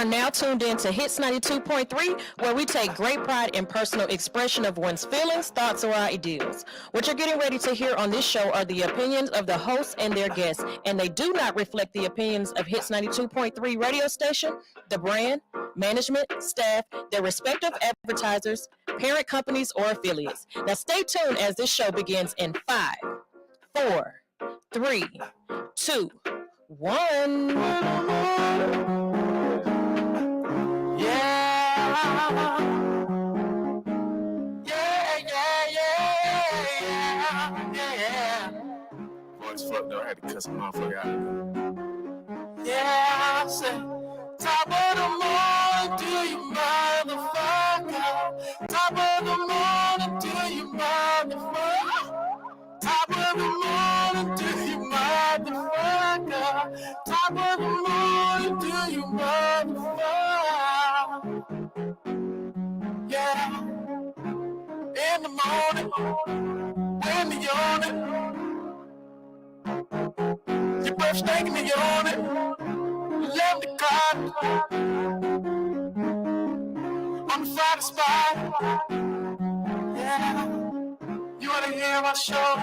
are now tuned in to Hits 92.3, where we take great pride in personal expression of one's feelings, thoughts, or ideals. What you're getting ready to hear on this show are the opinions of the hosts and their guests, and they do not reflect the opinions of Hits 92.3 radio station, the brand, management, staff, their respective advertisers, parent companies, or affiliates. Now stay tuned as this show begins in 5, 4, 3, 2, 1. Boys fucked up, I had to cuss a motherfucker out. Yeah, I said, top of the morning to you, motherfucker. Top of the morning to you, motherfucker. Top of the morning to you, motherfucker. Top of the morning to you, motherfucker. Yeah. In the morning, when you're yawning, your breath stinking and yawning, left the clock on the Friday spot. Yeah, you wanna hear my show?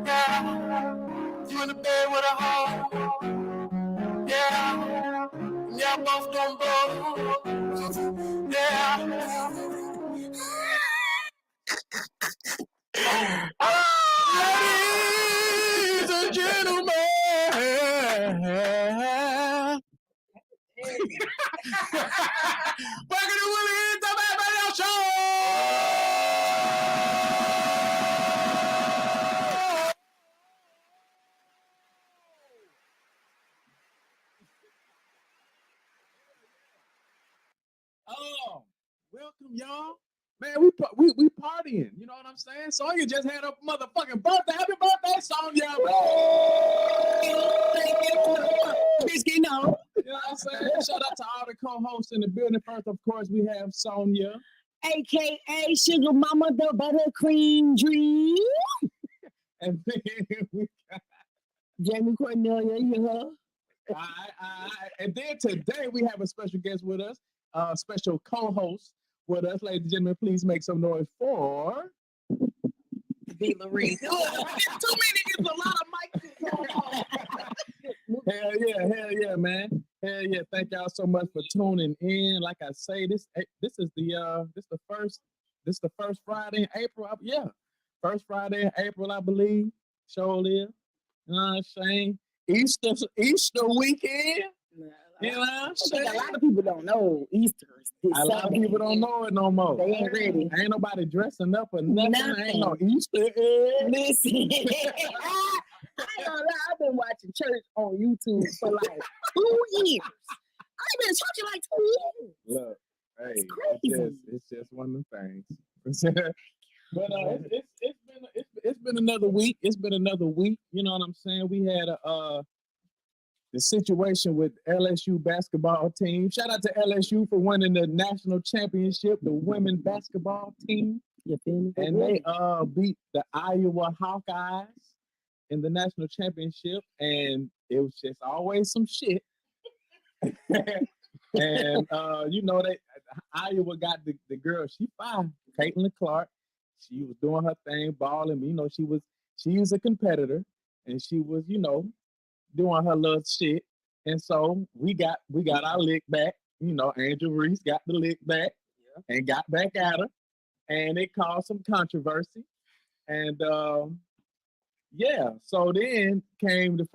Yeah, you in the bed with a home? Yeah, y'all both doing both. Yeah. Ladies and gentlemen, welcome to Willie Hyn, the Radio Show. Oh, welcome, y'all. Man, we partying. You know what I'm saying? Sonya just had a motherfucking birthday. Happy birthday, Sonya! Biscuit, no. You know what I'm saying? Shout out to all the co-hosts in the building. First, of course, we have Sonya. AKA Sugar Mama, the buttercream dream. And then we got Jamee Cornelia, you know. And then today we have a special guest with us, special co-host with us. Ladies and gentlemen, please make some noise for B. Laree. Too many, it's a lot of mics. Hell yeah, man. Hell yeah. Thank y'all so much for tuning in. Like I say, this is the first Friday in April. First Friday in April, I believe. Surely. You know what I'm saying? Easter weekend. You know what I'm saying? A lot of people don't know Easter. A lot of people don't know it no more. They ain't ready. Ain't nobody dressing up or nothing. Ain't no Easter egg. Listen. I ain't gonna lie, I've been watching church on YouTube for like 2 years. I've been in church in like 2 years. Look, hey, it's crazy. It's just one of them things. But it's been another week. It's been another week. You know what I'm saying? We had the situation with LSU basketball team. Shout out to LSU for winning the national championship, the women basketball team. You feel me? And they beat the Iowa Hawkeyes in the national championship, and it was just always some shit. And you know, Iowa got the girl. She fine, Caitlin Clark. She was doing her thing, balling. You know, she was a competitor, and she was, you know, doing her little shit. And so we got our lick back. You know, Angel Reese got the lick back and got back at her, and it caused some controversy. And so then came to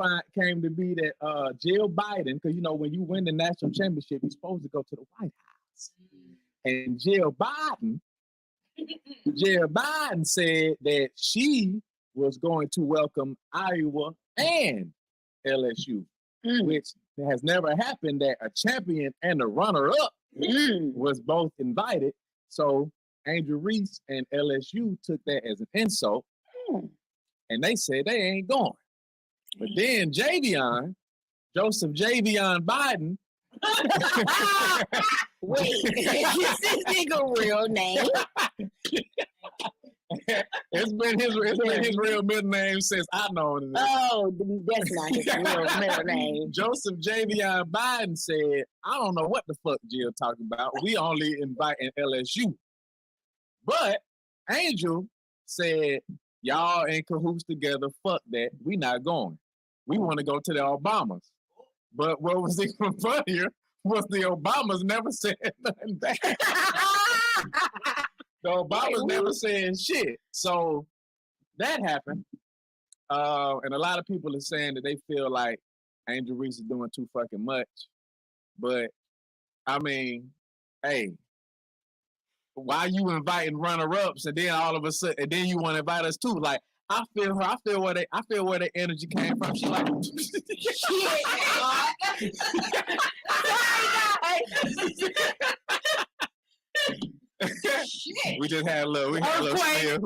be that Jill Biden, because you know when you win the national championship, you're supposed to go to the White House. And Jill Biden said that she was going to welcome Iowa and LSU, which has never happened, that a champion and a runner-up was both invited. So Angel Reese and LSU took that as an insult, and they said they ain't going. But then Joseph Javion Biden. Wait, is this nigga real name? It's been his real middle name since I known him. Oh, that's not his real middle name. Joseph Javion Biden said, I don't know what the fuck Jill talking about. We only inviting LSU. But Angel said, y'all in cahoots together, fuck that. We not going. We want to go to the Obamas. But what was even funnier was the Obamas never said nothing back. The Obamas never said shit. So that happened. And a lot of people are saying that they feel like Angel Reese is doing too fucking much. But, I mean, hey, why you inviting runner-ups and then all of a sudden, and then you want to invite us too? Like, I feel where the energy came from. She like, shit. We just had a little, spill. Right.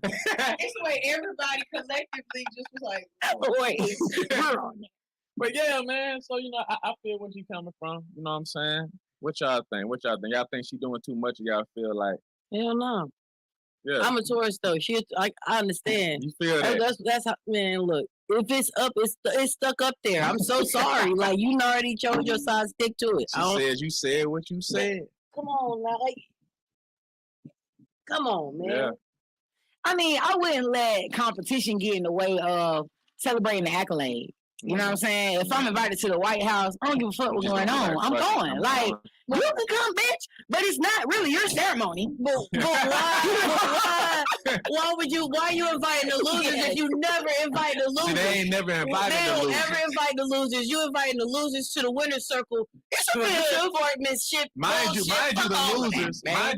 It's the way everybody collectively just was like, wait. But yeah, man. So I feel where she coming from. You know what I'm saying? What y'all think? Y'all think she doing too much? Or y'all feel like? Hell no. Yeah. I'm a tourist though. I understand. You feel that? That's how, man. Look, if it's up, it's stuck up there. I'm so sorry. Like you already chose your side. Stick to it. She said you said what you said. Come on, now, like, come on, man. Yeah. I mean, I wouldn't let competition get in the way of celebrating the accolade. You know what I'm saying? If I'm invited to the White House, I don't give a fuck what's going on. I'm going. Like, you can come, bitch, but it's not really your ceremony. But why are you inviting the losers if you never invite the losers? See, they ain't never invited They the don't losers. ever invite the losers. You inviting the losers to the winner's circle. It's a real sportsmanship. Mind you,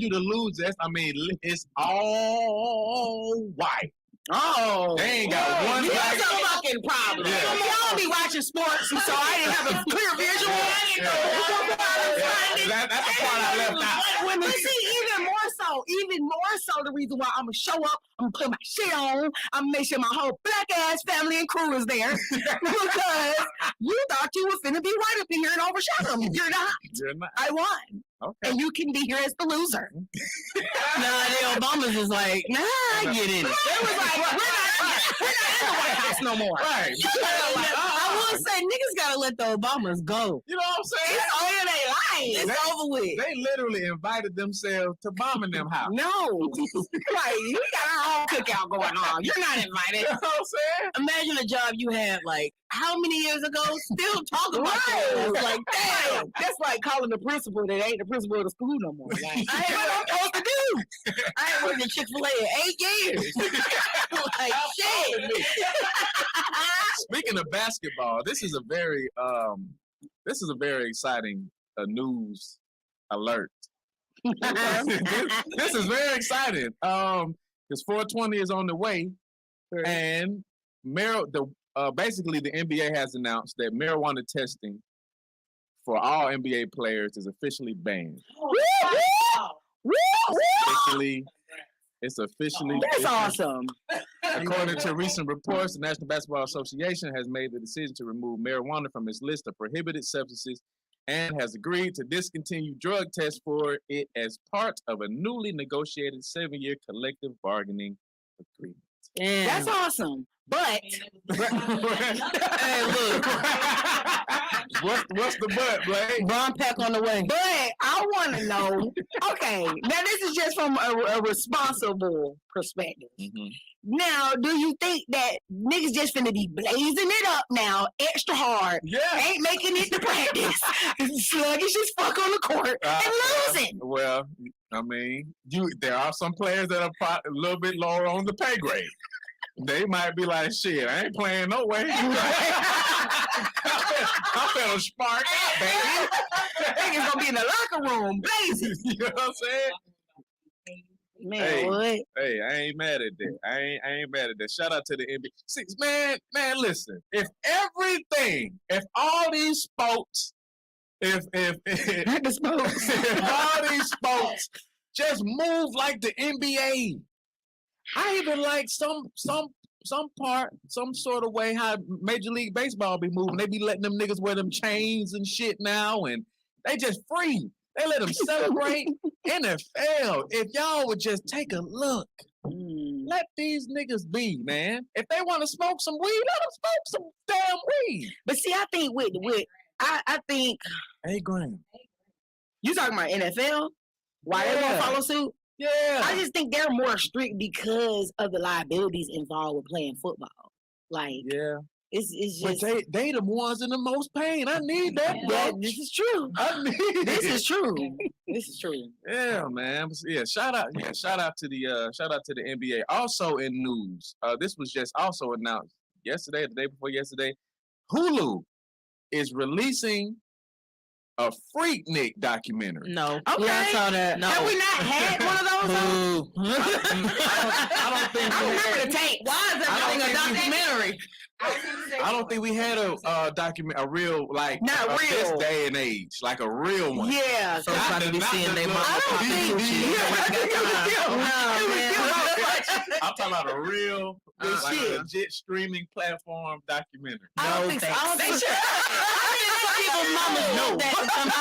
the losers. I mean, it's all white. Oh, they ain't got one black. That's a fucking problem. Yeah. Y'all be watching sports, and so I didn't have a clear visual. That's the part I left out. But see, even more so, the reason why I'm gonna show up, I'm gonna put my shit on, I'm gonna make sure my whole black ass family and crew is there because you thought you were finna be right up in here and overshadow me. You're not. I won. Okay. And you can be here as the loser. The Obamas is like, I get in it. They was like, we're not in the White House no more. Right. I will say, niggas gotta let the Obamas go. You know what I'm saying? It's over their life. It's over with. They literally invited themselves to bombing them house. No. Right. We got our own cookout going on. You're not invited. You know what I'm saying? Imagine a job you had like how many years ago? Still talking about that. Like, damn. That's like calling the principal that ain't the principal of the school no more. Like, I ain't what I'm supposed to do. I ain't worked at Chick-fil-A in 8 years. Like, shit. Speaking of basketball, this is a very exciting news alert. This is very exciting. Because 420 is on the way, and basically the NBA has announced that marijuana testing for all NBA players is officially banned. It's officially. That's awesome. According to recent reports, the National Basketball Association has made the decision to remove marijuana from its list of prohibited substances and has agreed to discontinue drug tests for it as part of a newly negotiated 7-year collective bargaining agreement. Damn. That's awesome. But hey, look. What's the but, Blake? Bomb pack on the way. But I want to know. Okay, now this is just from a responsible perspective. Mm-hmm. Now, do you think that niggas just finna be blazing it up now, extra hard? Yeah. Ain't making it to practice. Sluggish as fuck on the court and losing. Well, I mean, there are some players that are a little bit lower on the pay grade. They might be like, shit, I ain't playing no way. I'm finna spark out, baby. Niggas gonna be in the locker room blazing. You know what I'm saying? Man, what? Hey, I ain't mad at that. I ain't mad at that. Shout out to the NBA. See, man, listen. If all these sports, if all these sports just move like the NBA, I even like some sort of way how Major League Baseball be moving. They be letting them niggas wear them chains and shit now, and they just free. They let them celebrate. NFL, if y'all would just take a look Let these niggas be, man. If they want to smoke some weed, let them smoke some damn weed. But see, I think I think Hey, Graham. you talking about NFL. Why they won't follow suit? Yeah. I just think they're more strict because of the liabilities involved with playing football. Like, Yeah. it's But just they the ones in the most pain. I need that, bro. this is true. I need This it. is true. This is true. Yeah, man. Yeah, shout out to the NBA. Also in news, this was just also announced yesterday, the day before yesterday. Hulu is releasing a Freaknik documentary. No. Okay. Yeah, I saw that. No. Have we not had one of those? I don't think I we remember had, the tape. Why is I that don't a think we- documentary? I don't think we had a real like Not of this real. day and age, like a real one. Yeah. So about to be Not seeing the their little- mama I don't popping think- coochie. No, man. I'm talking about a real, like a shit. legit streaming platform documentary. I don't think so. I don't think so. People's mamas know that to come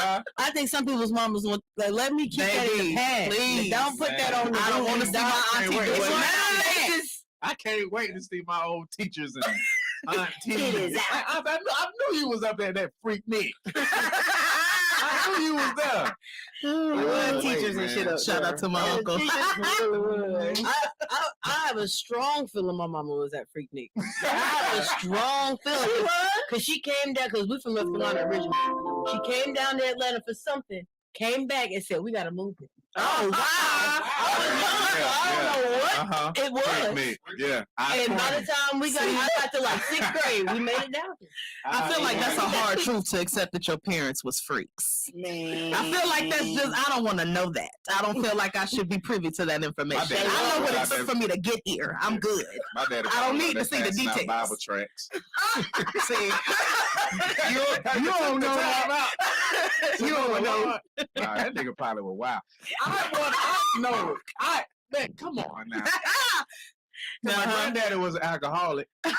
out. I think some people's mamas want like, let me keep that in the past. please, Don't put that man. on the I don't room. wanna see my auntie It's do it. one of them Nowadays, things. I can't wait to see my old teachers and aunties. It is I knew you was up there, that freak Nick. I knew you was there. Well, teachers and shit up Shout out to my uncle. I have a strong feeling my mama was at Freaknik. I have a strong feeling because she came down because we from North Carolina originally. She came down to Atlanta for something, came back and said we gotta move it. Oh, wow. I don't know what it was. Freak Nick. Yeah. And by the time we got to like 6th grade, we made it down. I feel like that's a hard truth to accept that your parents was freaks. Man. I feel like that's just, I don't want to know that. I don't feel like I should be privy to that information. dad- I know what my it took dad- for me to get here. I'm good. My daddy I don't need to that see the passing out details. Bible tracks. See, You don't know about. You don't know. Nah, that nigga probably was wild. Man, come on now. My granddaddy was an alcoholic. This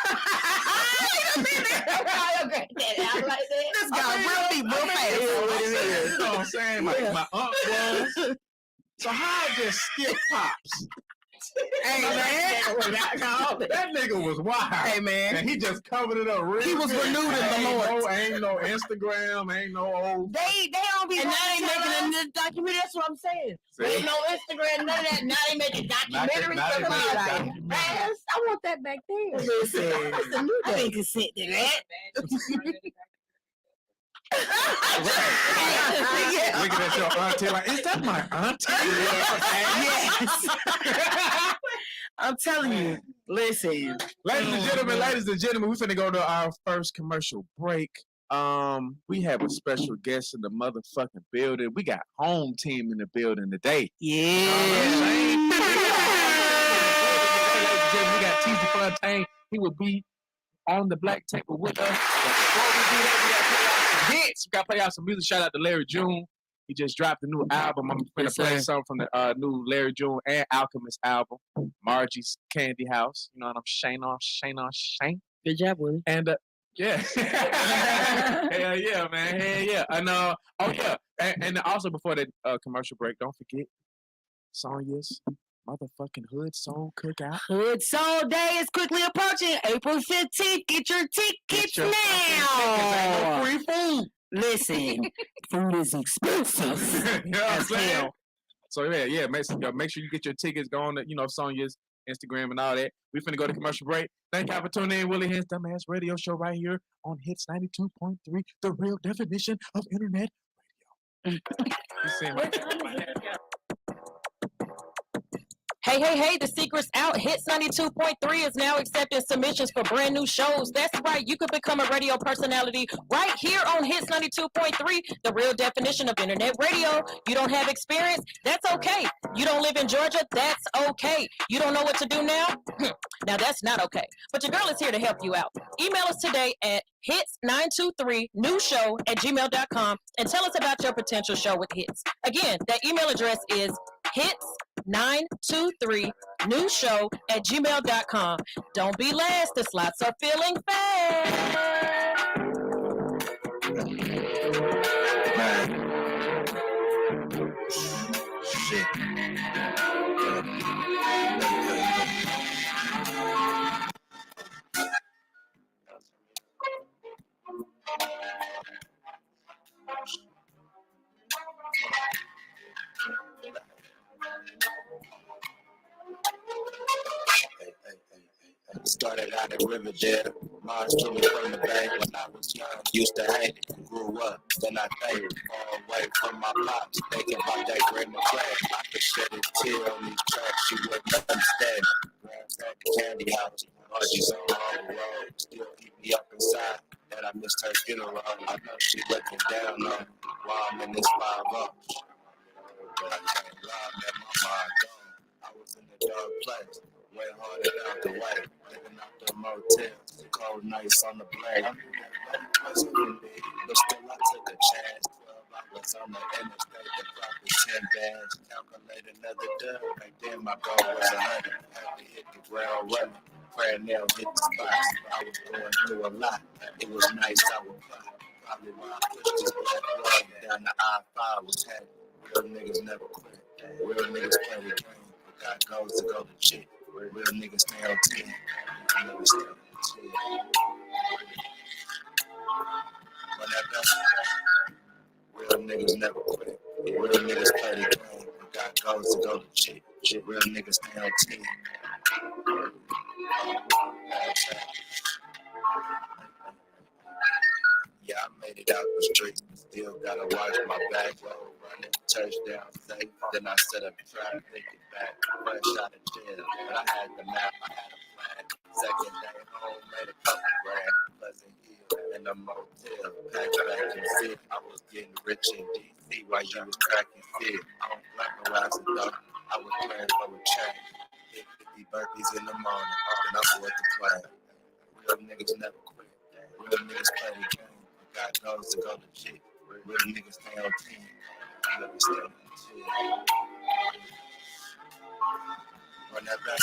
guy real deep, real fast. You know what I'm saying? My aunt was. So how I just skip pops? Hey, man. That nigga was wild. Hey, man. And he just covered it up real He was good. renewed in the Lord. Ain't no Instagram, ain't no old. They don't be And now they watching making us. a new documentary. That's what I'm saying. See? Ain't no Instagram, none of that. Now they making documentaries. Now they Talking making about, documentaries. man, I want that back then. Listen, that's the new I day. think consent to that. Looking at your auntie like, is that my auntie? Yes. I'm telling you. Listen. Ladies and gentlemen, we finna go to our first commercial break. We have a special guest in the motherfucking building. We got home team in the building today. Yeah. We got TJ Fontaine. He will be on the black table with us. But before we do that, we gotta play out some music. Shout out to Larry June. He just dropped a new album. I'm gonna play something from the new Larry June and Alchemist album, Margie's Candy House. You know what I'm saying? Good job, Willie. And yeah, hell yeah, man, hell yeah. And oh yeah, and also before that commercial break, don't forget Sonya's motherfucking Hood Soul Cookout. Hood Soul Day is quickly approaching. April 15th. Get your tickets now. Free food. Listen, food is expensive. You know what I'm as saying? hell. So yeah, make sure you get your tickets going to Sonya's Instagram and all that. We finna go to commercial break. Thank y'all for tuning in. Willie Hyn's Dumbass Radio Show right here on Hits 92.3, the real definition of internet radio. You see me? Hey, the secret's out. Hits 92.3 is now accepting submissions for brand new shows. That's right. You could become a radio personality right here on Hits 92.3, the real definition of internet radio. You don't have experience? That's okay. You don't live in Georgia? That's okay. You don't know what to do now? Now that's not okay. But your girl is here to help you out. Email us today at hits923newshow@gmail.com and tell us about your potential show with Hits. Again, that email address is hits923newshow@gmail.com. Don't be last. The slots are filling fast. Shit. started out in Riverdale. Mom took me from the bank when I was young. Used to hate it. Grew up, then I thank it. Far away from my pops. Thinking about that grade in the class. I could shed a tear on these tracks. She wouldn't understand it. Grabs at the candy house. Orgies on the road. Still keep me up inside. That I missed her funeral. I know she looking down on me while I'm in this 5-0. But I can't lie, man, my mind gone. I was in the dark place, way harder out the way, living out the motels, cold nights on the blade. Wasn't for me, but still I took a chance. 12 hours on the interstate, the clock was 10 bands. Calculate another dub, back then my goal was 100. Had to hit the ground running, praying they'll hit the spots. I was going through a lot, it was nice, I would fly. Probably why I pushed this black road down the I-5 was heavy. Real niggas never quit. Real niggas play the game. Got goals to go to shit. Real niggas stay on 10. Real niggas stay on 10. When that doesn't real niggas never quit. Real niggas play the game. Got goals to go to shit. Real niggas stay on 10. Yeah, I made it out the streets. Still gotta watch my back road. Running touchdown safe. Then I set up trap, take it back. Fresh out of jail. But I had the map, I had a plan. Second day home, made a couple grand. Pleasant Hill in a motel. Packed back in the city. I was getting rich in DC while you was cracking shit. I don't glamorize it though. I was playing for a change. Hit 50 burpees in the morning. Then I bought the plan. Real niggas never quit. Real niggas play the game. Got goals to go to shit. Real niggas stay on 10. Real niggas stay on 10. Run that back.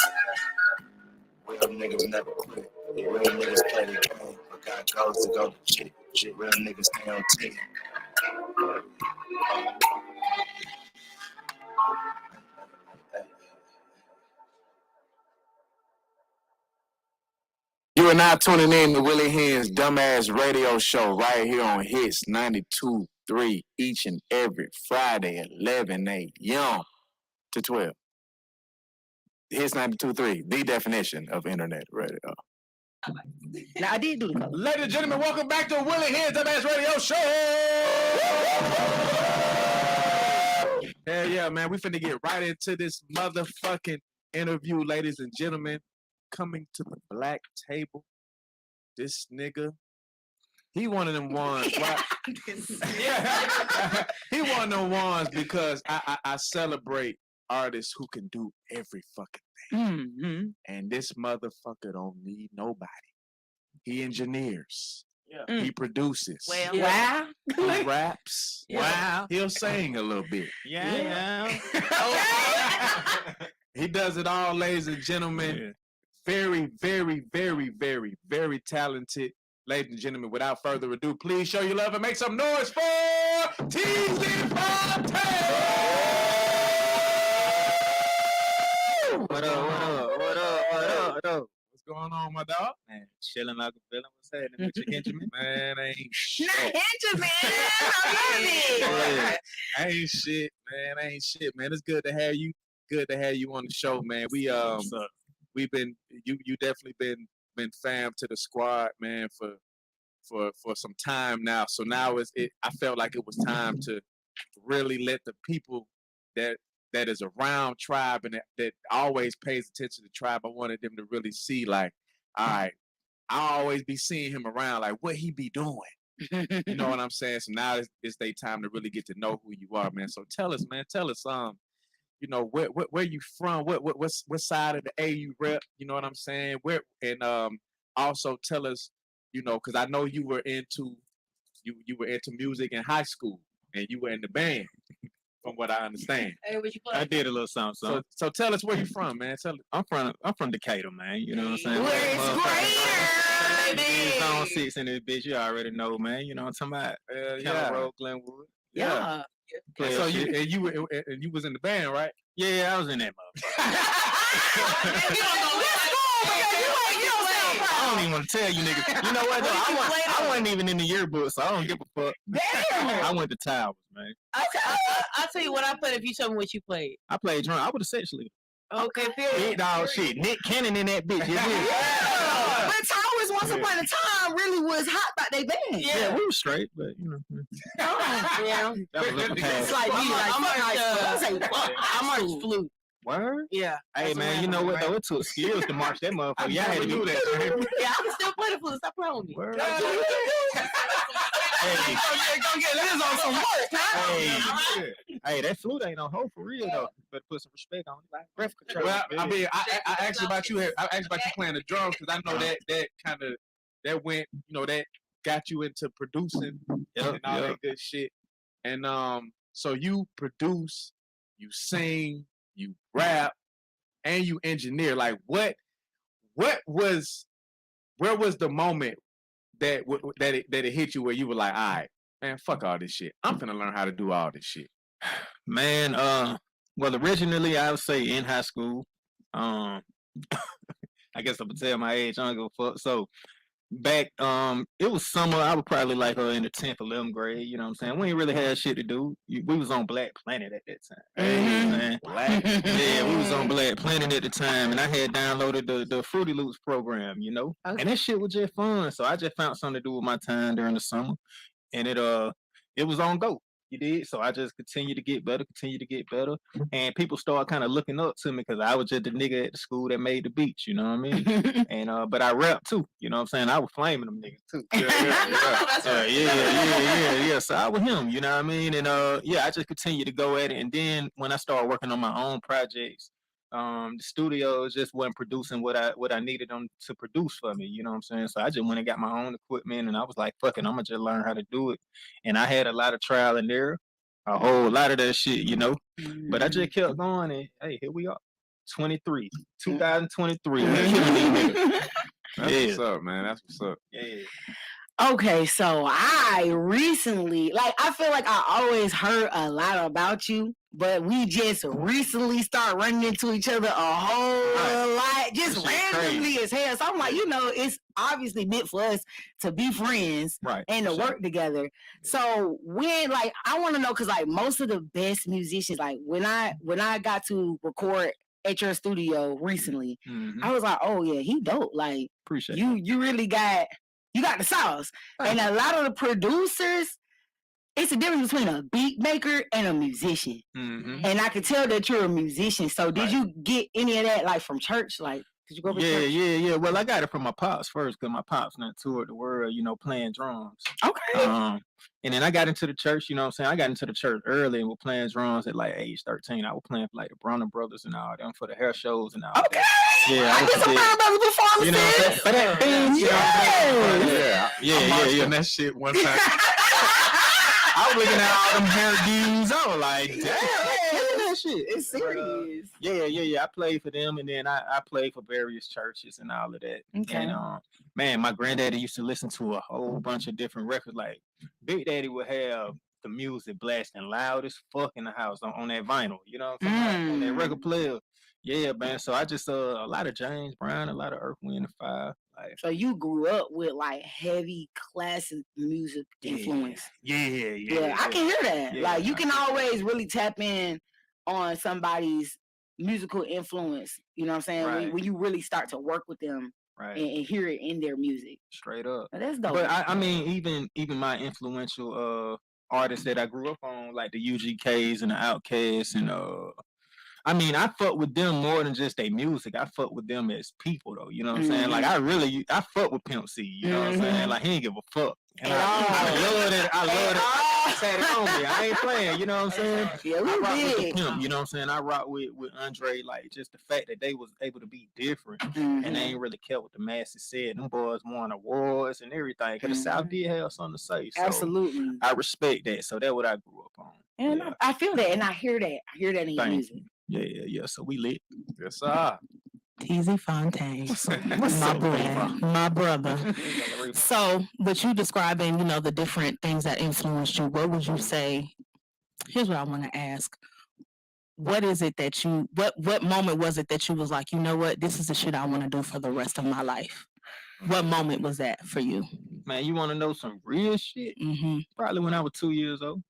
Real niggas never quit. Real niggas play the game. Got goals to go to shit. Real niggas stay on 10. You are now tuning in to Willie Hyn's Dumbass Radio Show right here on Hits 92.3 each and every Friday at 11 a.m. to 12. Hits 92.3, the definition of internet radio. Now I did do the color. Ladies and gentlemen, welcome back to Willie Hyn's Dumbass Radio Show. Hell yeah, man. We finna get right into this motherfucking interview, ladies and gentlemen. Coming to the black table, this nigga, he one of them ones. Yeah. He one of them ones because I celebrate artists who can do every fucking thing. Mm-hmm. And this motherfucker don't need nobody. He engineers. Yeah. He produces. Well, Wow. He raps. Yeah. Wow. He'll sing a little bit. Yeah. He does it all, ladies and gentlemen. Yeah. Very, very, very, very, very talented. Ladies and gentlemen, without further ado, please show your love and make some noise for TZ Fontaine! What up? What's going on, my dog? Man, chilling like a villain. What's happening with your Benjamin? Man, ain't Not shit. Benjamin. I love it. Ain't shit, man. Ain't shit, man. It's good to have you. Good to have you on the show, man. What's up? We've been you definitely been fam to the squad, man, for some time now. So now I felt like it was time to really let the people that is around Tribe and that always pays attention to Tribe. I wanted them to really see, like, all right, I'll always be seeing him around, like what he be doing. You know what I'm saying? So now it's their time to really get to know who you are, man. So tell us, you know, where you from? What side of the A you rep? You know what I'm saying? Also tell us, you know, because I know you were into music in high school and you were in the band, from what I understand. Hey, what you play? I did a little something. So tell us where you from, man. I'm from Decatur, man. You know what I'm saying? Where it's greater, baby. Zone 6 in this bitch. You already know, man. You know what I'm talking about? Yeah. Road, Glenwood. Yeah. And so you was in the band, right? Yeah, I was in that motherfucker. I don't even want to tell you niggas. You know what, though? I wasn't even in the yearbook, so I don't give a fuck. Damn. I went to Towers, man. I'll tell you what I played if you tell me what you played. I played drum. I was essentially Okay, period. big dog shit. Nick Cannon in that bitch. You hear? But Towers, once upon a time, really was hot about they band. Yeah, we were straight, but you know. Yeah. That was a past. It's like me, like I'm fuck high school. I say, I marched flute. Word? Yeah. Hey That's man, you know what though? It took skills to march that motherfucker. Y'all had to do that. Yeah, I can still play the flute. Stop playing with me. Word. Hey, go get Liz on some work. Hey, that flute ain't no hoe for real though. Better put some respect on it. Like breath control. Well, I mean, I asked you about you. I asked about you playing the drums because I know that kind of that went, that got you into producing and all that good shit. And so you produce, you sing, you rap, and you engineer. Like, where was the moment that it hit you where you were like, all right, man, fuck all this shit. I'm finna learn how to do all this shit. Man, well, originally I would say in high school. I guess I would tell my age. I don't give a fuck. So back, it was summer. I was probably like in the 10th, 11th grade. You know what I'm saying? We ain't really had shit to do. We was on Black Planet at that time. Man. Yeah, we was on Black Planet at the time, and I had downloaded the Fruity Loops program. And that shit was just fun. So I just found something to do with my time during the summer, and it was on go. You did, so I just continued to get better, and people started kind of looking up to me because I was just the nigga at the school that made the beats, you know what I mean? And but I rap too, you know what I'm saying? I was flaming them niggas too. Yeah. So I was him, you know what I mean? And I just continued to go at it, and then when I started working on my own projects, the studios just wasn't producing what I needed them to produce for me, you know what I'm saying? So I just went and got my own equipment, and I was like, fuck it, I'm gonna just learn how to do it. And I had a lot of trial and error, a whole lot of that shit, But I just kept going, and hey, here we are, 2023. That's what's up, man. That's what's up. Yeah. Okay, so I recently, I feel like I always heard a lot about you, but we just recently start running into each other a whole lot, just randomly as hell. So I'm like, it's obviously meant for us to be friends and to work together. So when, I want to know, because most of the best musicians, when I got to record at your studio recently, I was like, oh yeah, he dope. Appreciate you really got. You got the sauce. And a lot of the producers, it's a difference between a beat maker and a musician. And I could tell that you're a musician. So did you get any of that from church? Did you go over church? Yeah. Well, I got it from my pops first because my pops done toured the world, playing drums. Okay. And then I got into the church, you know what I'm saying? I got into the church early and was playing drums at age 13. I was playing for the Browner Brothers and all them for the hair shows and all that. Yeah, I did some Browner Brothers performances. For that thing, Yeah. That shit one time. I was looking at all them hairdos. I was like, damn, look at that shit. It's serious. Yeah. I played for them, and then I played for various churches and all of that. Okay. And man, my granddaddy used to listen to a whole bunch of different records. Big Daddy would have the music blasting loud as fuck in the house on that vinyl. You know what I'm saying? On that record player. Yeah, man. So I just a lot of James Brown, a lot of Earth, Wind and Fire. So you grew up with heavy classic music influence. Yeah. I can hear that. Yeah, you can always really tap in on somebody's musical influence. You know what I'm saying? Right. When you really start to work with them and hear it in their music. Straight up. That's dope. But I mean, even my influential artists that I grew up on, like the UGKs and the Outkast and I fuck with them more than just their music. I fuck with them as people, though. You know what I'm saying? I fuck with Pimp C. You know what I'm saying? He ain't give a fuck. And I love it. I had it on me. I ain't playing. You know what I'm saying? Yeah, I rock with the Pimp. You know what I'm saying? I rock with Andre. Just the fact that they was able to be different and they ain't really care what the masses said. Them boys won awards and everything. Because the South did have something to say. So Absolutely. I respect that. So that's what I grew up on. And I feel that, and I hear that. I hear that in your music. Yeah. So we lit. Yes, sir. TZ Fontaine, my brother. So, but you describing, the different things that influenced you. What would you say? Here's what I want to ask. What is it that what moment was it that you was like, you know what, this is the shit I want to do for the rest of my life? What moment was that for you? Man, you want to know some real shit? Probably when I was 2 years old.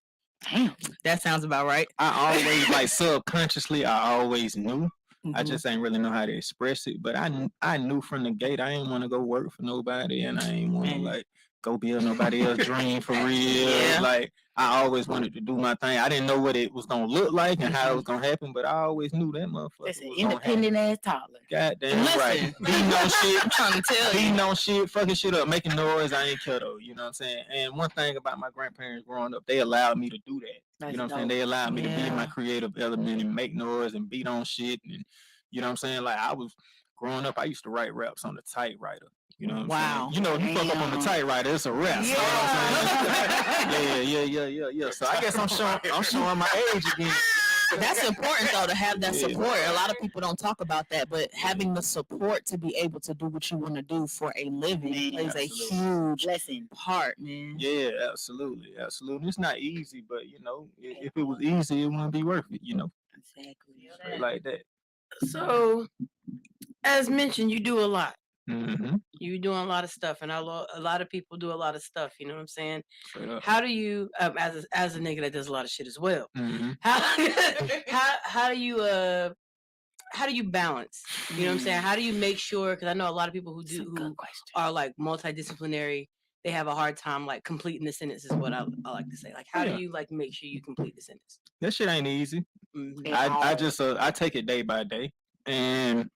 Damn, that sounds about right. I always subconsciously, I always knew. I just ain't really know how to express it. But I knew from the gate I ain't want to go work for nobody, and I ain't want to like go build nobody else's dream for real. Yeah. Like I always wanted to do my thing. I didn't know what it was gonna look like and how it was gonna happen, but I always knew that motherfucker. That's an was gonna independent ass toddler. Goddamn Listen, right. Beating on shit. I'm trying to tell you. Beating on shit, fucking shit up, making noise. I ain't care though. You know what I'm saying? And one thing about my grandparents growing up, they allowed me to do that. That's You know what I'm dope. saying? They allowed me to be in Yeah. my creative element and make noise and beat on shit. And you know what I'm saying? Like I was growing up, I used to write raps on the typewriter. You know what I'm Wow. saying? You know, if you fuck up on the typewriter, it's a rap. You know what I'm saying? Yeah. So I guess I'm showing my age again. That's important though, to have that Yeah. support. A lot of people don't talk about that, but having the support to be able to do what you want to do for a living plays a Absolutely. huge Blessing. part, man. Yeah, absolutely. It's not easy, but you know, if it was easy, it wouldn't be worth it. You know, Exactly. straight like that. So, as mentioned, you do a lot. Mm-hmm. You're doing a lot of stuff, and a lot of people do a lot of stuff. You know what I'm saying? Straight up. How do you, as a nigga that does a lot of shit as well, Mm-hmm. how do you balance? You know what I'm saying? How do you make sure? Because I know a lot of people who are like multidisciplinary, they have a hard time like completing the sentence. Is what I like to say. Like, how Yeah. do you like make sure you complete the sentence? That shit ain't easy. Mhm. I just I take it day by day, and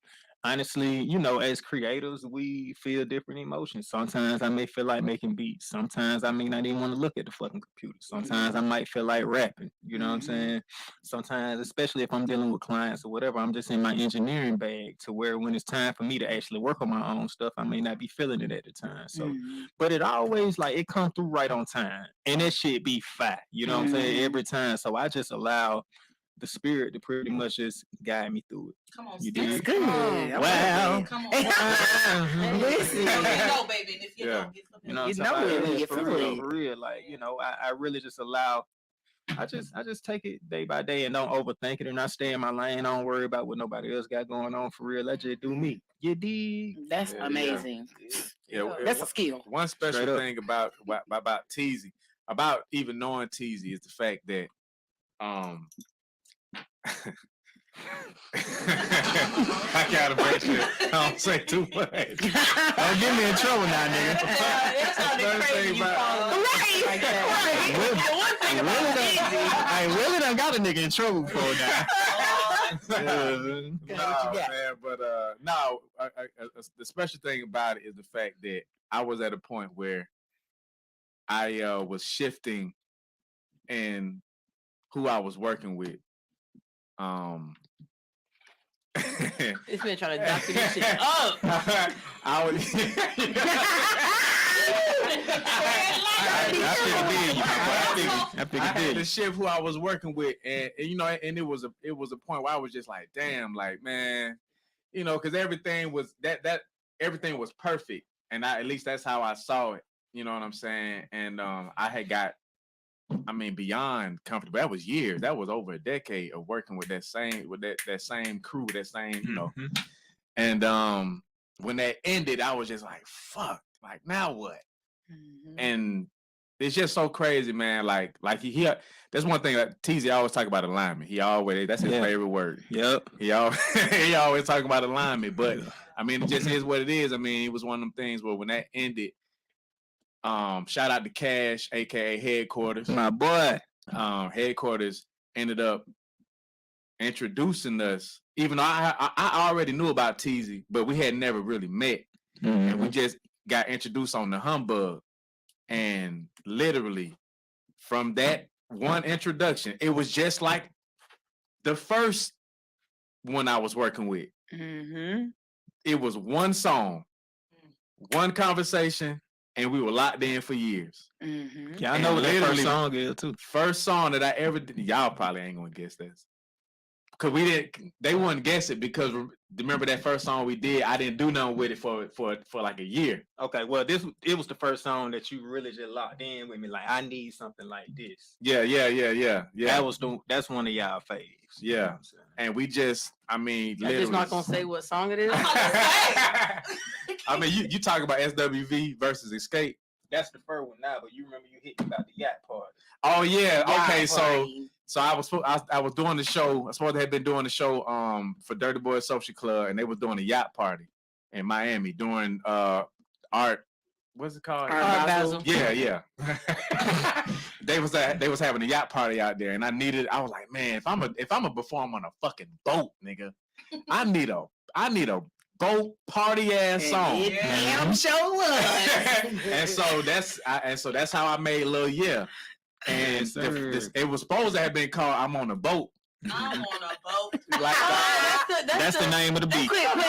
honestly, you know, as creators, we feel different emotions. Sometimes I may feel like making beats. Sometimes I may not even want to look at the fucking computer. Sometimes I might feel like rapping. You know what I'm saying? Sometimes, especially if I'm dealing with clients or whatever, I'm just in my engineering bag to where when it's time for me to actually work on my own stuff, I may not be feeling it at the time. So, but it always like it come through right on time, and that shit be fat. You know what I'm saying? Every time. So I just allow the spirit to pretty much just guide me through it. Come on, You Steve. dig? Good. Wow. Come on. Listen. You know, baby. And if you Yeah. don't get something, You know, You what I'm know saying? it when Like, you for feel real, it. for real. Like, you know, I really just allow. I just take it day by day and don't overthink it, and I stay in my lane. I don't worry about what nobody else got going on. For real, I just do me. You dig? That's Yeah, amazing. Yeah, That's a skill. one Straight special up. thing about Teezy, about even knowing Teezy, is the fact that I gotta make sure I don't say too much. Don't get me in trouble now, nigga. It sounded First crazy. thing You about- calling them like that. I really done got a nigga in trouble before now. No, man, but no. The special thing about it is the fact that I was at a point where I was shifting in who I was working with. This man trying to doctor this shit up. I was. I I figured had to it. shift who I was working with, and you know, and it was a point where I was just like, damn, like man, you know, because everything was everything was perfect, and at least that's how I saw it. You know what I'm saying? And I had got, I mean, beyond comfortable. That was years. That was over a decade of working with that same crew, that same, you know. Mhm. And when that ended, I was just like, fuck, like now what? And it's just so crazy, man. Like he that's one thing that TZ always talk about alignment. That's his Yeah. favorite word. Yep. He always talk about alignment. But I mean, it just is what it is. I mean, it was one of them things where when that ended, shout out to Cash, aka Headquarters. My boy. Headquarters ended up introducing us, even though I already knew about TZ, but we had never really met. And we just got introduced on the Humbug. And literally from that one introduction, it was just like the first one I was working with. It was one song, one conversation, and we were locked in for years. Yeah, I know what that first song is too. First song that I ever did, y'all probably ain't gonna guess this. Cause they wouldn't guess it because remember that first song we did, I didn't do nothing with it for like a year. Okay, well it was the first song that you really just locked in with me. Like I need something like this. Yeah. That's one of y'all faves. Yeah. You know what I'm saying? And we just, I mean, I'm just not gonna say what song it is. I mean, you talk about SWV versus Escape. That's the first one now, but you remember you hit me about the yacht part. Oh yeah. Yeah, Okay, so party. So I was doing the show. I was supposed to have been doing the show for Dirty Boy Social Club, and they was doing a yacht party in Miami doing art. What's it called? Art Basel. Yeah. They was having a yacht party out there, and I was like, man, if I'm a perform on a fucking boat, nigga, I need a boat party ass song. Yeah, I'm sure was. and so that's how I made Lil Yeah. And it was supposed to have been called "I'm on a Boat." I'm on a boat. Like That's the name of the beat. Jamie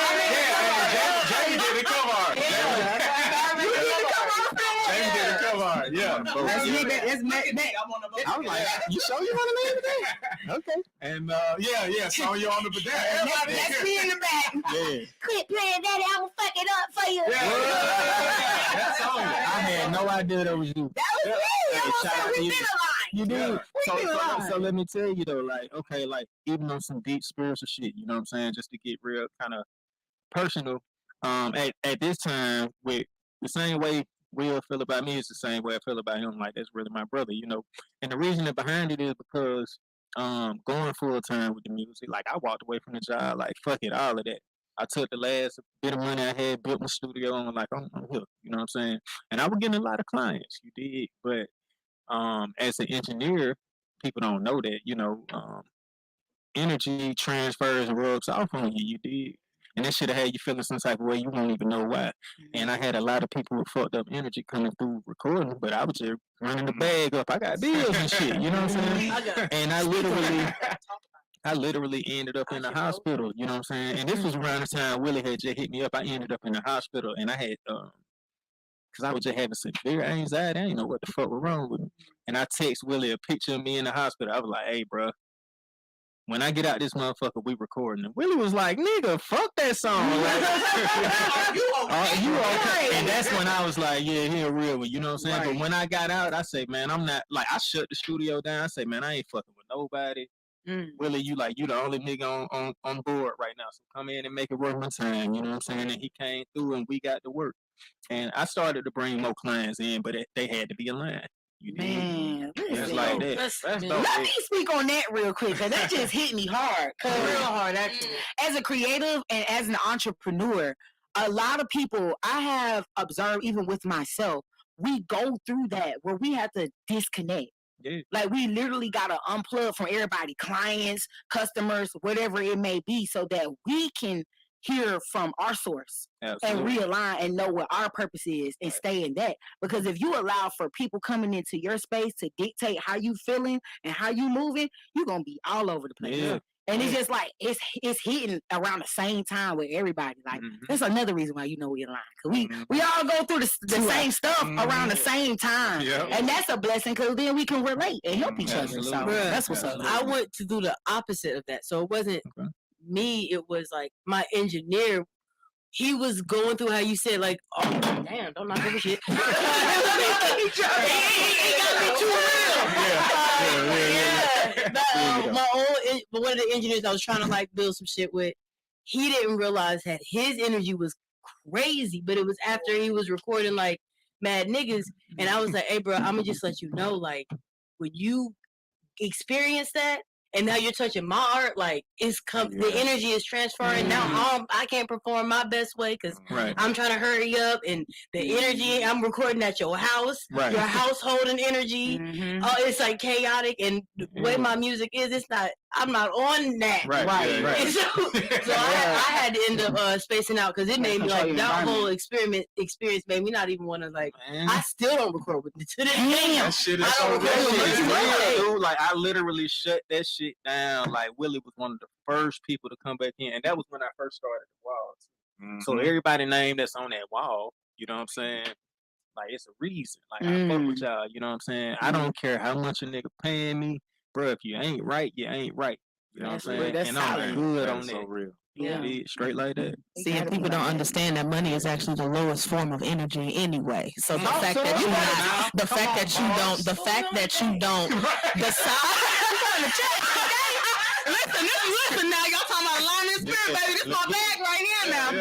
did it come hard. Jamie did it come hard. Yeah. That's I'm on a boat. I was like, you sure you want to name it? Okay. And Sonya on the pedal. That's me in the back. Yeah. Quit playing that. I will fuck it up for you. That's Sonya. I had no idea that was you. That was me. Shout out to We you. been alive. You did. Yeah. So let me tell you though, like, okay, like even on some deep spiritual shit, you know what I'm saying? Just to get real kind of personal. At this time, with the same way Will feel about me is the same way I feel about him. Like that's really my brother, you know. And the reason behind it is because going full time with the music, like I walked away from the job, like fuck it, all of that. I took the last bit of money I had, built my studio, and like I'm here, you know what I'm saying? And I was getting a lot of clients, you did, but as an engineer, people don't know that, you know, energy transfers and rubs off on you, you did. And that should have had you feeling some type of way you won't even know why. And I had a lot of people with fucked up energy coming through recording, but I was just running the bag up. I got bills and shit, you know what I'm saying? And I literally ended up in the hospital, you know what I'm saying? And this was around the time Willie had just hit me up. I ended up in the hospital, and I had because I was just having severe anxiety. I didn't know what the fuck was wrong with me. And I text Willie a picture of me in the hospital. I was like, hey, bro, when I get out this motherfucker, we recording. And Willie was like, nigga, fuck that song. You okay? And that's when I was like, yeah, he a real one. You know what I'm saying? Right. But when I got out, I say, man, I'm not, like, I shut the studio down. I say, man, I ain't fucking with nobody. Willie, you the only nigga on board right now. So come in and make it worth my time. You know what I'm saying? And he came through and we got to work. And I started to bring more clients in, but they had to be aligned. Man, it's like that. That's let me speak on that real quick, because that just hit me hard. Real hard, actually. As a creative and as an entrepreneur, a lot of people I have observed, even with myself, we go through that where we have to disconnect. Yeah. Like we literally got to unplug from everybody, clients, customers, whatever it may be, so that we can hear from our source. Absolutely. And realign and know what our purpose is and stay in that. Because if you allow for people coming into your space to dictate how you feeling and how you moving, you're gonna be all over the place. Yeah. And it's just like it's hitting around the same time with everybody. Like that's another reason why we align. Cause we all go through the same stuff around the same time. Yep. And that's a blessing, because then we can relate and help each other. So that's what's up. I went to do the opposite of that. So it wasn't me, it was like my engineer. He was going through how you said, like, oh damn, don't knock over shit. He got me too real. But one of the engineers I was trying to like build some shit with, he didn't realize that his energy was crazy. But it was after he was recording like Mad Niggas, and I was like, hey bro, I'm gonna just let you know, like, when you experience that, and now you're touching my art, like the energy is transferring. Now I can't perform my best way because I'm trying to hurry up, and the energy I'm recording at your house, your household and energy, it's like chaotic, and the way my music is, I'm not on that. Right. And so I had to end up spacing out, because it made me like that whole experience made me not even want to like. I still don't record with it to this day. That shit is so real. Like I literally shut that shit down. Like Willie was one of the first people to come back in, and that was when I first started the walls. So everybody name that's on that wall, you know what I'm saying? Like it's a reason. Like I fuck with y'all, you know what I'm saying? I don't care how much a nigga paying me, bro. If you ain't right, you ain't right. You know what I'm saying? And I'm good on that. So real. Yeah, straight like that. See, and people don't understand that money is actually the lowest form of energy anyway. So the fact that you don't, the fact that you don't decide. Listen, now y'all talking about alignments. spirit, baby. This my bag right here now.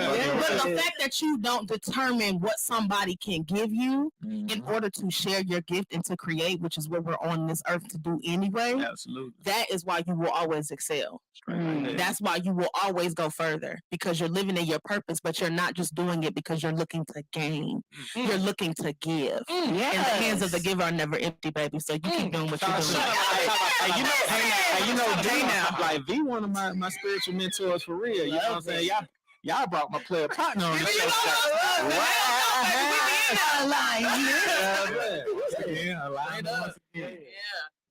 But the fact that you don't determine what somebody can give you in order to share your gift and to create, which is what we're on this earth to do anyway. Absolutely. That is why you will always excel. That's why you will always go further, because you're living in your purpose, but you're not just doing it because you're looking to gain. You're looking to give. And the hands of the giver are never empty, baby. So you keep doing what you're doing. Hey, you know, D now, like V, one of my spiritual mentors for real. You know what I'm saying? Y'all brought my player partner on the show.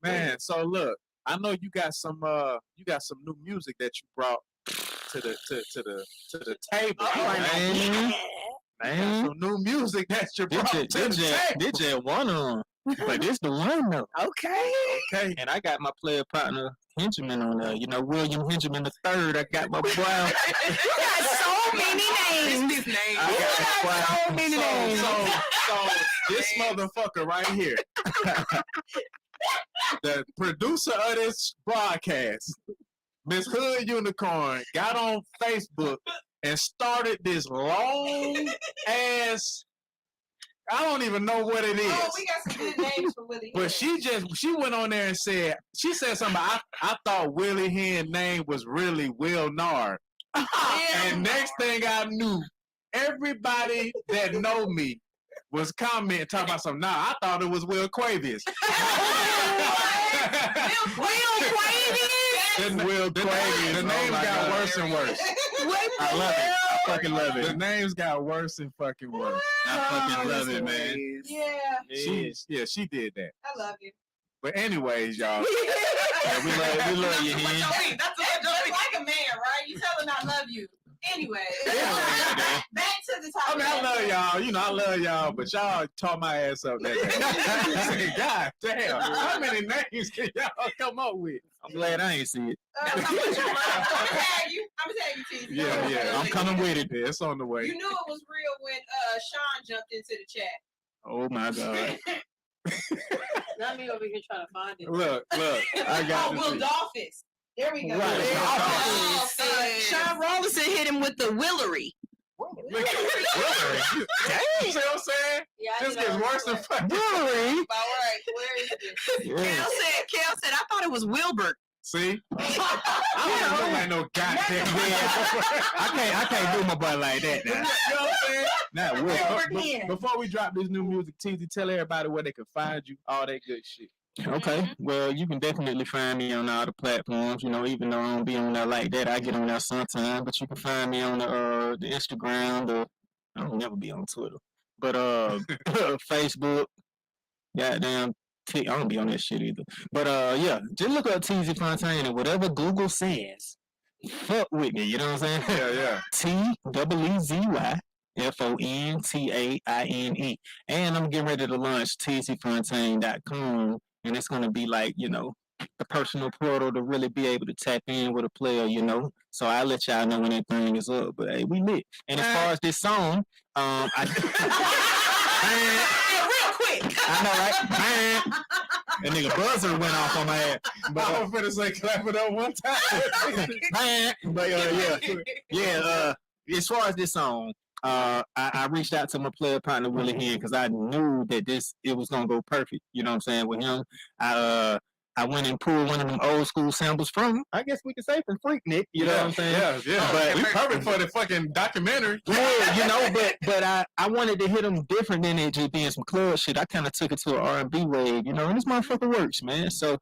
Man, so look, I know you got some new music that you brought to the table. Man, some new music that you brought to the table. This just one on, but this the one though. Okay. And I got my player partner Benjamin on there. You know, William Benjamin the third. I got my boy. You got so many names. I got so many names. So this motherfucker right here, the producer of this broadcast, Miss Hood Unicorn, got on Facebook and started this long ass. I don't even know what it is. Oh, we got some good names for Willie. But she went on there and said something. I thought Willie Hyn's name was really Will Nard. And next thing I knew, everybody that know me was commenting, talking about something. Nah, I thought it was Will Quavius. Will Quavius. The names got worse and worse. I love it. I fucking love it. The names got worse and fucking worse. I fucking love it, man. Yeah. She did that. I love you. But anyways, y'all. We love you, Hen. That's like a man, right? You tell him I love you. Anyway, back to the topic. I mean, I love y'all. You know, I love y'all, but y'all tore my ass up that day. God damn. How many names can y'all come up with? I'm glad I ain't see it. I'm gonna tag you, TZ. Yeah. I'm coming with it. Yeah, it's on the way. You knew it was real when Sean jumped into the chat. Oh my God. Not me over here trying to find it. Look. I got Will Dolphins. There we go. Right. Sean Rollinson hit him with the Willery. You see what I'm saying? Yeah, This gets worse than fucking. Willery. All right, where is this? Kel said, I thought it was Wilbert. See? I don't look like no goddamn I can't do my boy like that now. You know what I'm saying? Wilbert. Before we drop this new music, TZ, tell everybody where they can find you, all that good shit. Okay, well, you can definitely find me on all the platforms. You know, even though I don't be on there like that, I get on there sometime. But you can find me on the Instagram. I don't never be on Twitter, but Facebook. Goddamn, I don't be on that shit either. But yeah, just look up TZ Fontaine and whatever Google says, fuck with me. You know what I'm saying? Yeah. TEEZYFONTAINE. And I'm getting ready to launch tzfontaine.com. And it's going to be like, you know, the personal portal to really be able to tap in with a player, you know. So I'll let y'all know when that thing is up. But hey, we lit. And as far as this song, Real quick. I know, right? That nigga buzzer went off on my ass. But I was finna say clap it up one time. But yeah. As far as this song, I reached out to my player partner Willie Hyn because I knew that it was gonna go perfect. You know what I'm saying? With him, I went and pulled one of them old school samples from, I guess we could say, from Freaknik. You know what I'm saying? Yeah. But we perfect for the fucking documentary. Yeah, you know. But I wanted to hit them different than it just being some club shit. I kind of took it to an R&B wave, you know. And this motherfucker works, man. So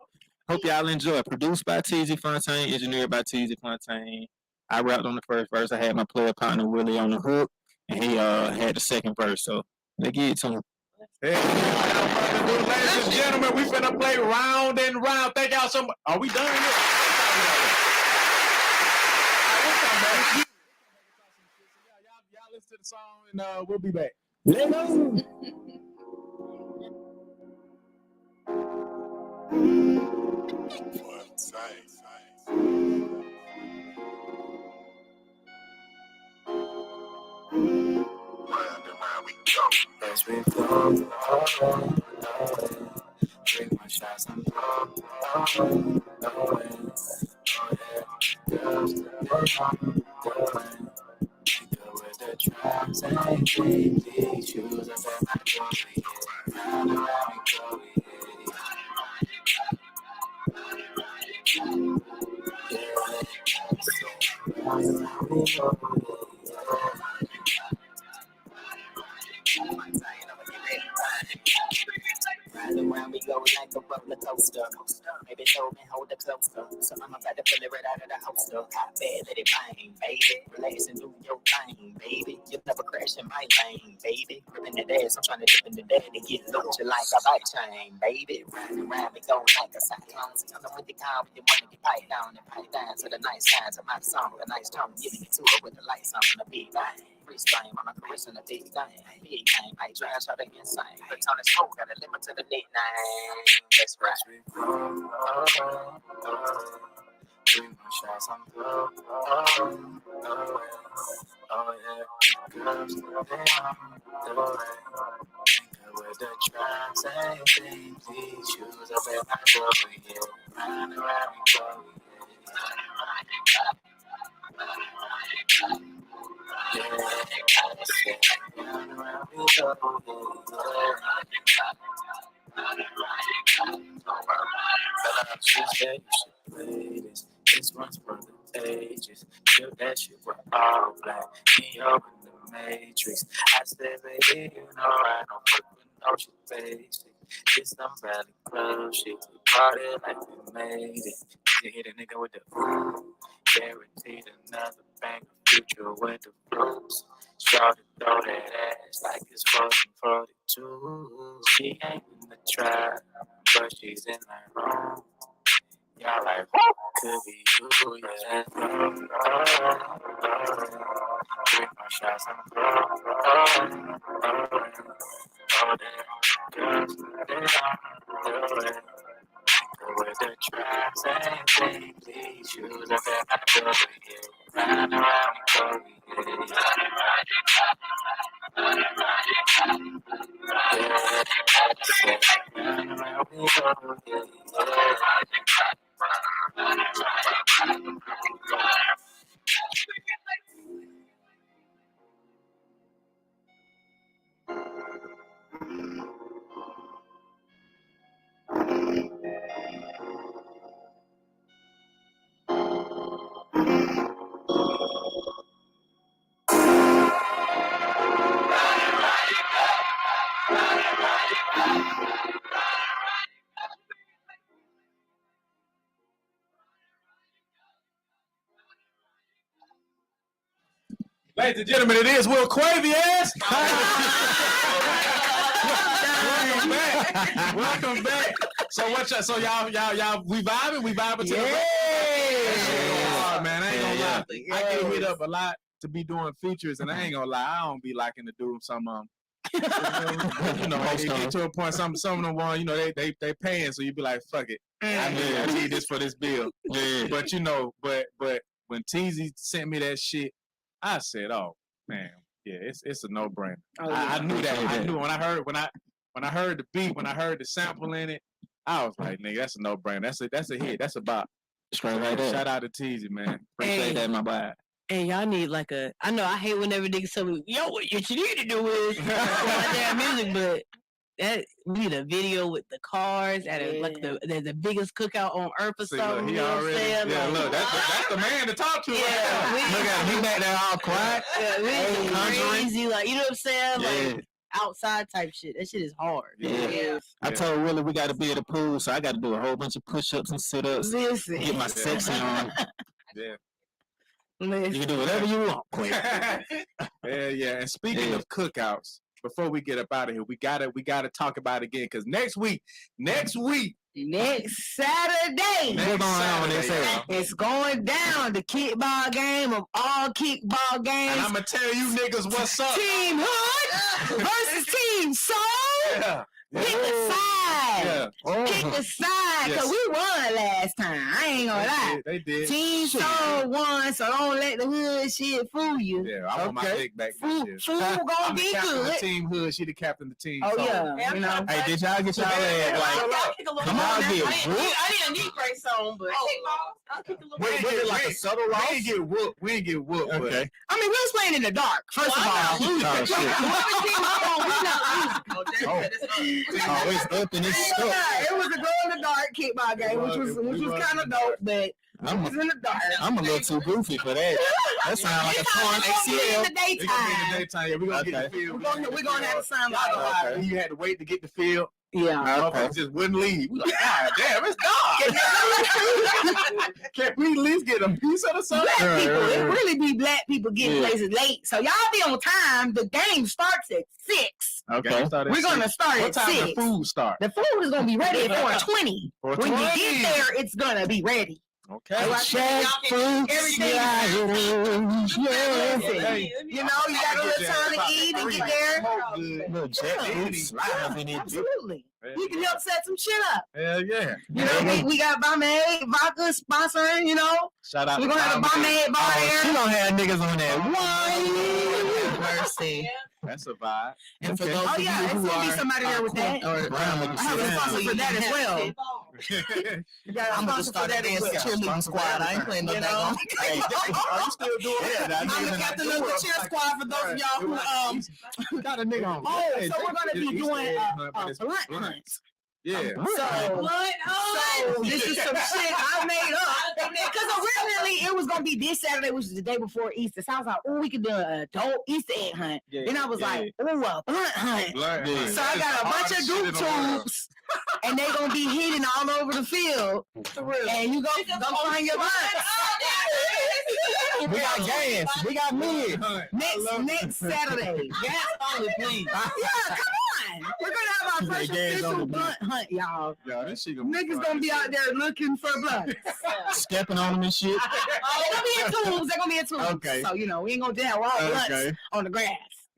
hope y'all enjoy. Produced by TZ Fontaine, engineered by TZ Fontaine. I rapped on the first verse. I had my player partner Willie on the hook. And he had the second verse, so they get it to him. Hey, ladies and gentlemen, we finna play round and round. Thank y'all so much. Are we done yet? Y'all listen to the song, and we'll be back. As we flow, drink my shots, I'm blowing, same thing. These shoes are for my jewelry. Round and round we go. Round and round we go like a roller coaster. Maybe show me hold it closer. So I'm about to pull it right out of the holster. I bet let it bang, baby. Relax and do your thing, baby. You'll never crash in my lane, baby. Gripping that ass, I'm trying to dip in the daddy. Get loose like a bike chain, baby. Round and round we go like a cyclone. So come with the car when you want to get pipe down and pipe down to the nice sounds of my song. A nice tone, giving it to her with the lights on the big bang. Freestyle, I'm a caress in the big thing. Big game, I try to the insane. But on the smoke, got a limit to the nickname. That's right. Three more shots, I'm through. Oh yeah, girls, they with the trap, same thing. These shoes up at my door, yeah. Round and round we go, yeah. Round and round we go, she said you should play this. This one's for the ages. Feel that shit with all black. Me up in the matrix. I said, baby, you know I don't fuck with no shit basic. This some valley club shit. We brought it like we made it. You hit a nigga with the ooh. Guaranteed another bang of future with the blues. Start to throw that ass like it's 42. She ain't in the trap, but she's in my room. Y'all like, could be you, yeah. Three more shots, I'm throwing. Oh, damn, girls, they don't do it. With the trap, same thing. These shoes up at my door, yeah. Round and round we go, yeah. Round and round we go, yeah. Ladies and gentlemen, it is Will Quavius. Welcome back. So y'all, we vibing to the man. I ain't gonna lie. I get hit up a lot to be doing features, and I ain't gonna lie, I don't be liking to do some you know, it get to a point. Some of them want, you know, they paying, so you be like, fuck it. I need this for this bill. Yeah. But you know, but when TZ sent me that shit, I said, oh man, yeah, it's a no brainer. Oh, yeah. I knew that. I knew when I heard the beat, when I heard the sample in it, I was like, nigga, that's a no brainer. That's a hit. That's about straight right there. Shout out to TZ, man. Appreciate that, my bad. And y'all need like I know I hate whenever niggas tell me, yo, what you need to do is damn music, but that we need a video with the cars at like the biggest cookout on earth or something. Look, he already, look, that's the man to talk to. Yeah, look at him, he back there all quiet. Yeah, we crazy, like, you know what I'm saying? Yeah. Like outside type shit. That shit is hard. Yeah. I told Willie we got to be at the pool, so I got to do a whole bunch of push-ups and sit-ups. Listen. Get my section on. Yeah. Listen. You can do whatever you want, quick. Yeah. And speaking of cookouts, before we get up out of here, we gotta talk about it again, because next Saturday, it's going down, the kickball game of all kickball games. And I'm gonna tell you niggas what's up. Team Hood versus Team Soul. Pick the side. Yeah. Pick the side, because we won last time. I ain't gonna lie. They did. Team Soul won, so don't let the hood shit fool you. Yeah, I want my pick back this year. Fool gonna be good. Team Hood, she the captain of the team. Oh, so. yeah. You know. Hey, did y'all get y'all ass? Like, come on, get whooped. I didn't need Grace song, but I'll kick a little Wait, bit. like a subtle loss? We ain't get whooped. Okay. I mean, we was playing in the dark, first of all. Oh, shit. Oh, it's up and it's stuck. Yeah, it was a glow in the dark kickball game, which was kind of dope, but it was in the dark. I'm a little too goofy for that. That sounds like a fun ACL. In the It's gonna be in the daytime. Yeah, we're gonna get the field. We're gonna have a sign Okay. You had to wait to get the field. Yeah. Motherfuckers just wouldn't leave. We like, God damn, it's dark. Can't we at least get a piece of the sun? Black people, it really be black people getting places late. So y'all be on time. The game starts at 6. Okay. We're gonna start What at time 6. the food start? The food is gonna be ready at 4:20. When you 4:20. get there, it's gonna be ready. Okay. Check food, everything. Hey, you know, you got a little time to eat and get there. Little jackfruit in it. Absolutely. You can help set some shit up. Hell yeah. You know, we got Bomade vodka sponsoring, you know. Shout out We're to gonna have a Bomade bar She there. gonna have niggas on that. mercy. That's a vibe. And for Okay. those Oh of yeah, you it's who gonna be are somebody there with that. Brown I have a sponsor for that as well. You got a I'm gonna sponsor for start a that as dance well. cheerleading squad. I ain't playing no daggone. Hey, are you still doing that? I'm the captain of the cheer squad for those of y'all who got a nigga on. Oh, so we're gonna be doing a blunt hunt. Yeah. So this is some shit I made up. Because originally it was gonna be this Saturday, which is the day before Easter. So I was like, oh, we could do an adult Easter egg hunt. Then I was like, oh, a blunt hunt. So I got a bunch of group tubes, and they gonna be hidden all over the field. And you go find your blunts. We got gas. We got mid. Next Saturday. gas only, please. Yeah, come on. We're gonna have our first official blunt hunt, y'all. Yeah, this shit Niggas gonna be out there looking for blunts. Stepping on them and shit. They're gonna be in tubes. They're gonna be in tubes. Okay. So, you know, we ain't gonna have raw blunts on the grass.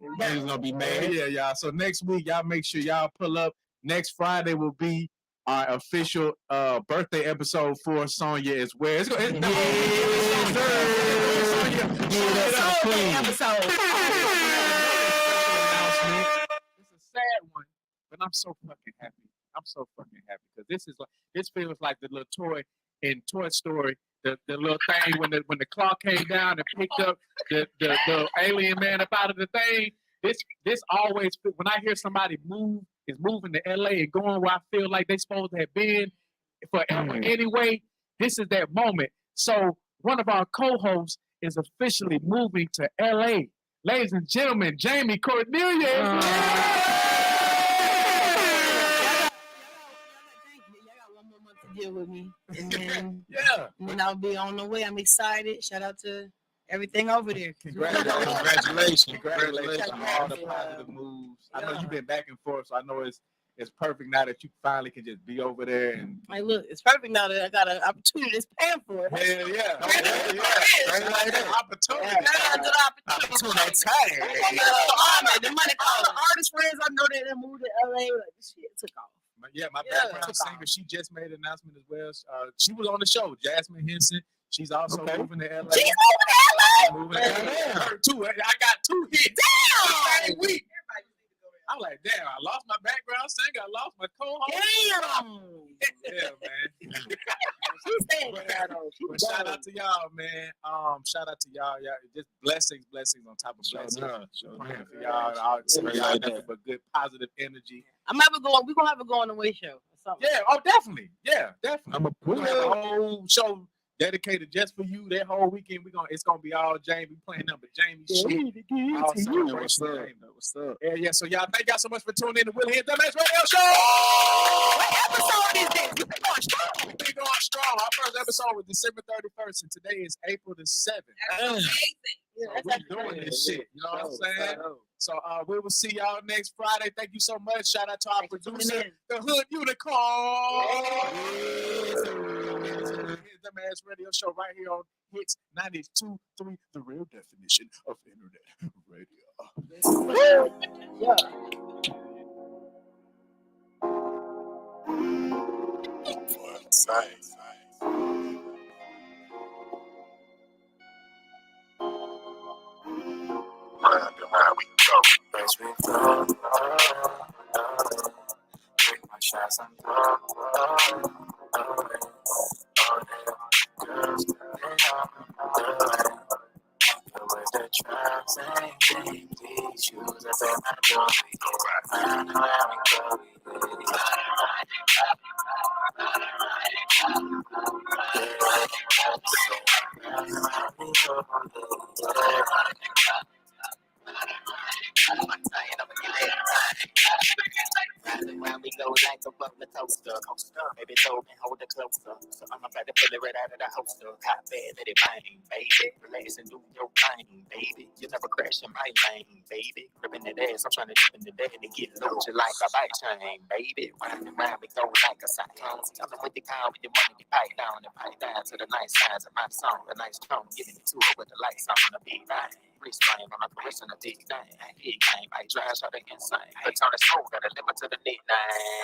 Niggas gonna be mad. Yeah, y'all. So next week, y'all make sure y'all pull up. Next Friday will be our official birthday episode for Sonya as well. It's gonna, Episode. It's a sad one, but I'm so fucking happy. I'm so fucking happy because this feels like the little toy in Toy Story, the little thing when the claw came down and picked up the alien man up out of the thing. This always, when I hear somebody is moving to LA and going where I feel like they supposed to have been forever anyway, this is that moment. So one of our co-hosts is officially moving to LA. Ladies and gentlemen, Jamee Cornelia. Deal with me, and then Yeah. and then I'll be on the way. I'm excited. Shout out to everything over there. Congratulations on all the positive moves. I know you've been back and forth, so I know it's perfect now that you finally can just be over there and. Hey, look, it's perfect now that I got an opportunity that's paying for it. Hell yeah. Opportunity. The money all the artist friends I know that moved to LA, like this shit took off. Yeah, my background singer, she just made an announcement as well. She was on the show, Jasmine Henson. She's also moving to LA. She's moving Moving to LA. Her too. I got 2 hits. Damn! Same week. I'm like, damn, I lost my background singer. I lost my co-host. Damn. Yeah, man. She's saying But shout out to y'all, man. Shout out to y'all. Y'all just blessings on top of blessings. Praying for y'all. I'll send y'all nothing but good positive energy. We're gonna have a going away show or something. Yeah, oh definitely. Yeah, definitely. I'm a We're gonna have a whole show dedicated just for you. That whole weekend, it's gonna be all Jamie playing number Jamie shit. What's up? Yeah. So y'all, thank y'all so much for tuning in to Willie Hyn Dumbass Radio Show. What episode is this? We've been going strong. We're going strong. Our first episode was December 31st, and today is April the 7th. So we're doing this shit. You know what I'm saying? So we will see y'all next Friday. Thank you so much. Shout out to our producer, the Hood Unicorn. Dumbass Radio Show right here on Hits 92.3, the real definition of internet radio. round and round we go. As we flow, take my shots and blow. Girls, with the drugs and these shoes up in my door. We go round and round we go. Riding around we go like a roller coaster. Baby told me hold it closer, so I'm about to pull it right out of the holster. Hot bad, let it bang, baby. Relax and do your thing, baby. You never crash in my lane, baby. Gripping that ass, I'm trying to dip in the bed and get loose like a bike chain, baby. Riding around we go like a cyclone. Coming with the car with your money, you pipe down and pipe down to the nice sides of my song. A nice tone, giving it to her with the lights on the big line. Wrist flame on my wrist and a big thing. Big game, I drive shot insane. But on the smoke, gotta live to the nickname.